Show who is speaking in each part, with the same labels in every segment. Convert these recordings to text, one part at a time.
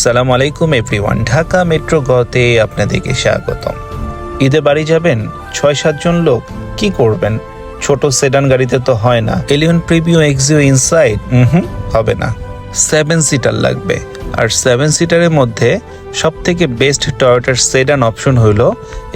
Speaker 1: সালাম আলাইকুম everyone, Dhaka metro গতে আপনাদেরকে স্বাগতম। ঈদে বাড়ি যাবেন ৬-৭ জন লোক, কি করবেন? ছোট সেডান গাড়িতে তো হয় না। এলিয়ন প্রিভিউ এক্সিও ইনসাইড হবে না, 7 সিটার লাগবে। আর 7 সিটারের মধ্যে সব থেকে বেস্ট টয়োটার সেডান অপশন হলো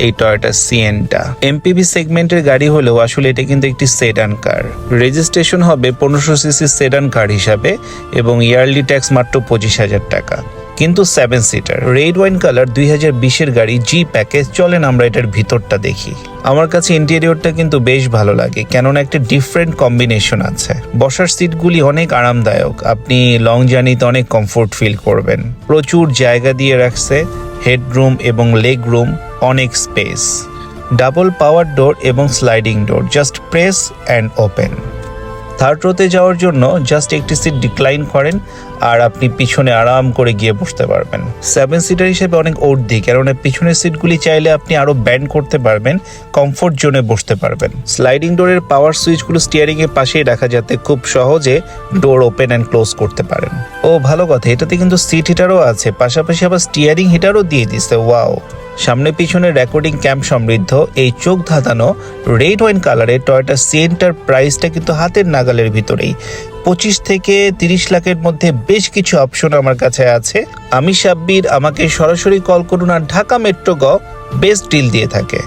Speaker 1: এই টয়োটা সিয়েন্টা। এমপিভি সেগমেন্টের গাড়ি হলেও আসলে এটা কিন্তু একটি সেডান কার। রেজিস্ট্রেশন হবে 1500 সিসি সেডান কার হিসাবে এবং ইয়ারলি ট্যাক্স মাত্র 25,000 টাকা, কিন্তু 7 সিটার। রেড ওয়াইন কালার 2020-এর গাড়ি জি প্যাকেজ। চলেন আমরা এটার ভিতরটা দেখি। আমার কাছে ইন্টেরিয়রটা কিন্তু বেশ ভালো লাগে, কেননা একটা ডিফারেন্ট কম্বিনেশন আছে। বসার সিটগুলি অনেক আরামদায়ক, আপনি লং জার্নিতে অনেক কমফোর্ট ফিল করবেন। প্রচুর জায়গা দিয়ে রাখছে, হেডরুম এবং লেগ রুম, অনেক স্পেস। ডাবল পাওয়ার ডোর এবং sliding door, just press and open. Third রোতে যাওয়ার জন্য জাস্ট একটি সিট ডিক্লাইন করেন আর আপনি পিছনে আরাম করে গিয়ে বসতে পারবেন। 7 সিটার হিসেবে অনেক ওর্দি, কারণ পিছনের সিটগুলি চাইলে আপনি আরো ব্যান্ড করতে পারবেন, কমফোর্ট জোনে বসতে পারবেন। স্লাইডিং ডোরের পাওয়ার সুইচগুলো স্টিয়ারিং এর পাশেই রাখা, যাতে খুব সহজে ডোর ওপেন অ্যান্ড ক্লোজ করতে পারেন। ও ভালো কথা, এটাতে কিন্তু সিট হিটারও আছে, পাশাপাশি আবার স্টিয়ারিং হিটারও দিয়ে দিছে। ওয়াও! সামনে পিছনে রেকর্ডিং ক্যাম্প সমৃদ্ধ এই চোখ ধাঁধানো রেড ওয়াইন কালারের টয়োটা সিয়েন্টার প্রাইসটা কিন্তু হাতের নাগালের ভিতরেই। 25 থেকে 30 লাখের মধ্যে বেশ কিছু অপশন আমার কাছে আছে। আমি সাব্বির, আমাকে সরাসরি কল করুন আর ঢাকা মেট্রো গ বেস্ট ডিল দিয়ে থাকে।